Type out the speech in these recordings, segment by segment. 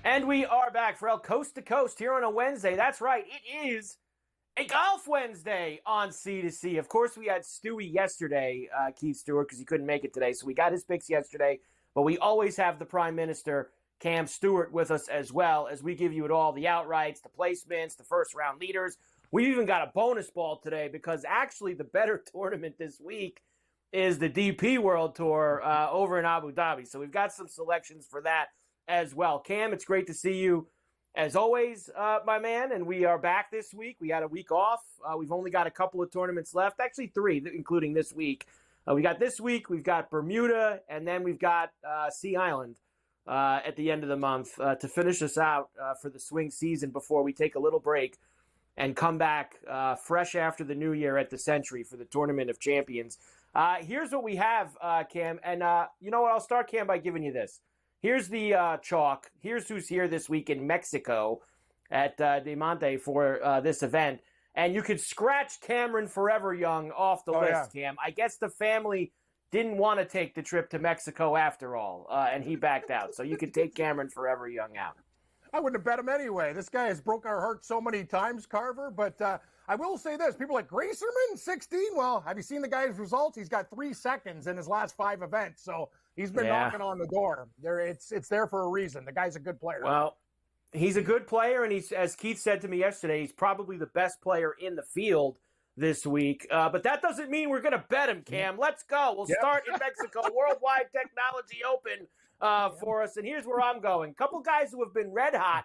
And we are back for El Coast to Coast here on a Wednesday. That's right, it is a Golf Wednesday on C2C. Of course, we had Stewie yesterday, Keith Stewart, because he couldn't make it today. So we got his picks yesterday. But we always have the Prime Minister, Cam Stewart, with us as well as we give you it all, the outrights, the placements, the first-round leaders. We've even got a bonus ball today because actually the better tournament this week is the DP World Tour over in Abu Dhabi. So we've got some selections for that as well. Cam, it's great to see you as always, my man, and we are back this week. We had a week off. We've only got a couple of tournaments left, actually 3, including this week. We got this week, we've got Bermuda, and then we've got Sea Island at the end of the month to finish us out for the swing season before we take a little break and come back fresh after the new year at the Century for the Tournament of Champions. Here's what we have, Cam, and you know what? I'll start, Cam, by giving you this. Here's the chalk. Here's who's here this week in Mexico at Diamante for this event. And you could scratch Cameron Forever Young off the list, yeah. Cam. I guess the family didn't want to take the trip to Mexico after all, and he backed out. So you could take Cameron Forever Young out. I wouldn't have bet him anyway. This guy has broke our hearts so many times, Carver. But I will say this. People are like, Gracerman, 16? Well, have you seen the guy's results? He's got 3 seconds in his last 5 events. So he's been knocking on the door. It's there for a reason. The guy's a good player. Well, he's a good player, and he's, as Keith said to me yesterday, he's probably the best player in the field this week. But that doesn't mean we're going to bet him, Cam. Let's go. We'll start in Mexico. Worldwide Technology Open for us. And here's where I'm going. Couple guys who have been red hot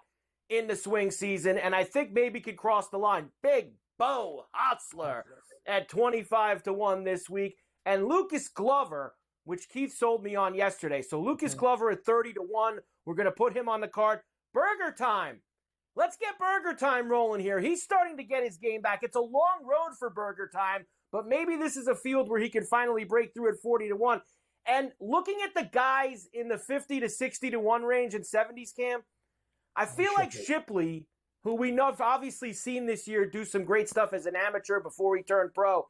in the swing season, and I think maybe could cross the line. Big Beau Hossler at 25-1 this week. And Lucas Glover, which Keith sold me on yesterday. So Lucas Glover at 30-1. We're going to put him on the card. Burger Time. Let's get Burger Time rolling here. He's starting to get his game back. It's a long road for Burger Time, but maybe this is a field where he can finally break through at 40-1. And looking at the guys in the 50 to 60-1 range and 70s, Cam, I feel like Shipley, who we know have obviously seen this year do some great stuff as an amateur before he turned pro.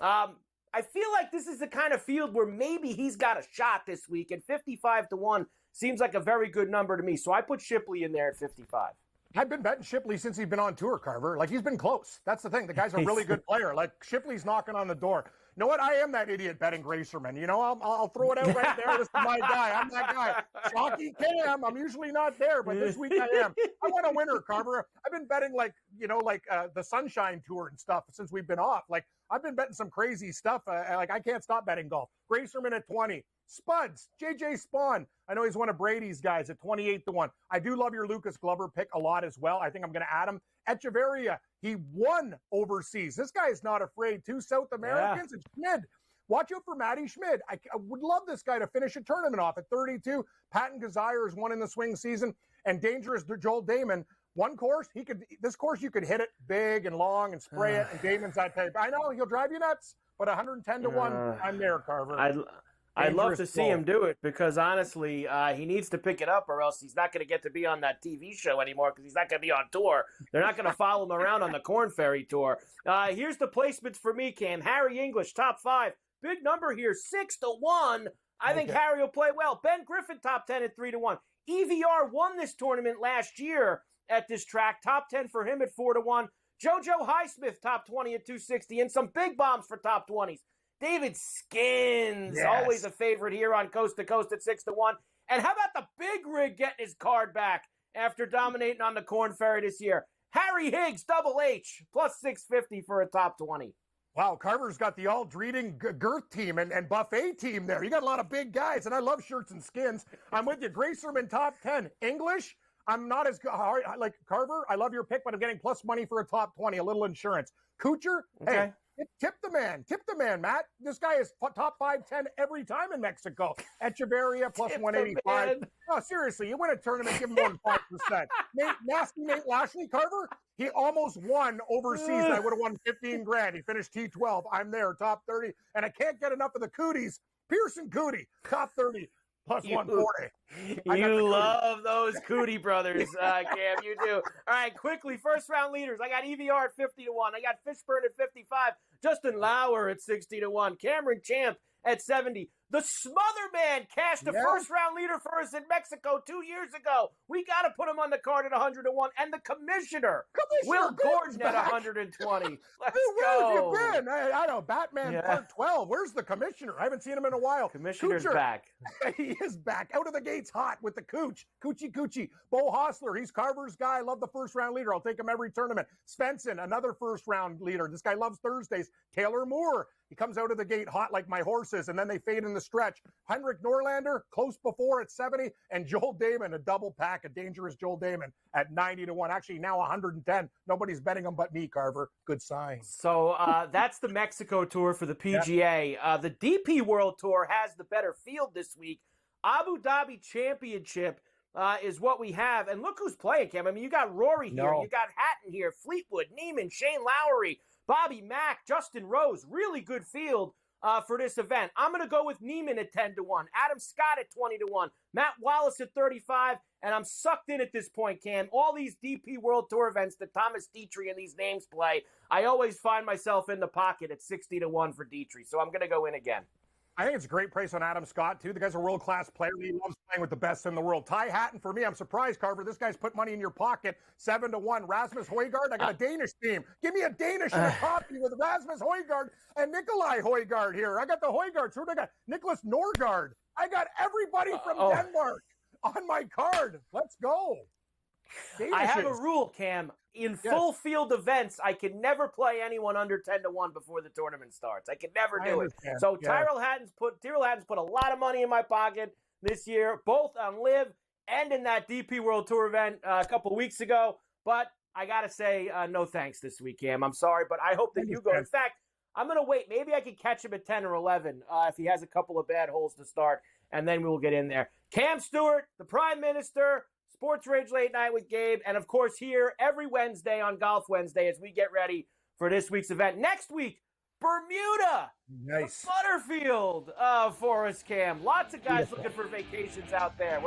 I feel like this is the kind of field where maybe he's got a shot this week, and 55-1 seems like a very good number to me. So I put Shipley in there at 55. I've been betting Shipley since he's been on tour, Carver. Like, he's been chalky. That's the thing. The guy's a really good player. Like, Shipley's knocking on the door. You know what? I am that idiot betting Gracerman. You know, I'll throw it out right there. This is my guy. I'm that guy. Chalky Cam. I'm usually not there, but this week I am. I want a winner, Carver. I've been betting the Sunshine Tour and stuff since we've been off. Like, I've been betting some crazy stuff. I can't stop betting golf. Gracerman at 20. Spuds, JJ Spawn. I know he's one of Brady's guys at 28-1. I do love your Lucas Glover pick a lot as well. I think I'm going to add him. Echeverria, he won overseas. This guy is not afraid. 2 South Americans and Schmid. Watch out for Matty Schmid. I would love this guy to finish a tournament off at 32. Patton Kazire is one in the swing season. And dangerous Joel Damon. One course, this course you could hit it big and long and spray it, and Damon's that type. I know he'll drive you nuts, but 110-1, I'm there, Carver. I'd love to see him do it because, honestly, he needs to pick it up or else he's not going to get to be on that TV show anymore because he's not going to be on tour. They're not going to follow him around on the Corn Ferry Tour. Here's the placements for me, Cam. Harry English, top 5. Big number here, 6-1. I think Harry will play well. Ben Griffin, top 10 at 3-1. EVR won this tournament last year at this track. Top 10 for him at 4-1. JoJo Highsmith, top 20 at 260. And some big bombs for top 20s. David Skins, always a favorite here on Coast to Coast at 6-1. And how about the big rig getting his card back after dominating on the Corn Ferry this year? Harry Higgs, Double H, plus 650 for a top 20. Wow, Carver's got the all-dreeting girth team and buffet team there. You got a lot of big guys, and I love shirts and skins. I'm with you. Gracerman, top 10. English, I'm not as hard like Carver. I love your pick, but I'm getting plus money for a top 20, a little insurance. Kuchar, hey. Tip the man, Matt. This guy is top 5-10 every time in Mexico. Echeverria plus 185. No, seriously, you win a tournament, give him more than 5%. Nasty Nate Lashley, Carver, he almost won overseas. I would have won 15 grand. He finished T12. I'm there, top 30. And I can't get enough of the cooties. Pearson Cootie, top 30. Plus 140. You love those Cootie brothers, Cam. You do. All right, quickly, first round leaders. I got EVR at 50-1. I got Fishburne at 55. Justin Lauer at 60-1. Cameron Champ at 70. The Smother Man cashed a first-round leader for us in Mexico 2 years ago. We got to put him on the card at 101. And the commissioner Will Gordon at 120. Let's Where have go. you been? I know, Batman Part 12. Where's the commissioner? I haven't seen him in a while. Commissioner's Kuchar, back. He is back. Out of the gates hot with the Coochie. Beau Hossler, he's Carver's guy. Love the first-round leader. I'll take him every tournament. Svensson, another first-round leader. This guy loves Thursdays. Taylor Moore, he comes out of the gate hot like my horses, and then they fade in the stretch. Henrik Norlander, close before at 70, and Joel Damon, a double pack, a dangerous Joel Damon at 90-1. Actually, now 110. Nobody's betting him but me, Carver. Good sign. So that's the Mexico Tour for the PGA. The DP World Tour has the better field this week. Abu Dhabi Championship is what we have. And look who's playing, Cam. I mean, you got Rory here. You got Hatton here, Fleetwood, Neiman, Shane Lowry, Bobby Mack, Justin Rose. Really good field for this event. I'm going to go with Neiman at 10-1, Adam Scott at 20-1, Matt Wallace at 35, and I'm sucked in at this point, Cam. All these DP World Tour events that Thomas Dietrich and these names play, I always find myself in the pocket at 60-1 for Dietrich, so I'm going to go in again. I think it's a great price on Adam Scott, too. The guy's a world-class player. He loves playing with the best in the world. Ty Hatton, for me, I'm surprised, Carver. This guy's put money in your pocket, 7-1. Rasmus Højgaard, I got a Danish team. Give me a Danish and a copy with Rasmus Højgaard and Nikolai Højgaard here. I got the Højgaard. So I got Nicholas Norgard. I got everybody from Denmark on my card. Let's go. Danishes. I have a rule, Cam. In full field events, I can never play anyone under 10-1 before the tournament starts. I can never do it. So Tyrrell Hatton's put a lot of money in my pocket this year, both on Live and in that DP World Tour event a couple weeks ago. But I got to say, no thanks this week, Cam. I'm sorry, but I hope that you go. In fact, I'm going to wait. Maybe I can catch him at 10 or 11 if he has a couple of bad holes to start, and then we will get in there. Cam Stewart, the Prime Minister, Sports Rage Late Night with Gabe, and of course here every Wednesday on Golf Wednesday as we get ready for this week's event. Next week, Bermuda, nice Butterfield for us, Cam. Lots of guys looking for vacations out there.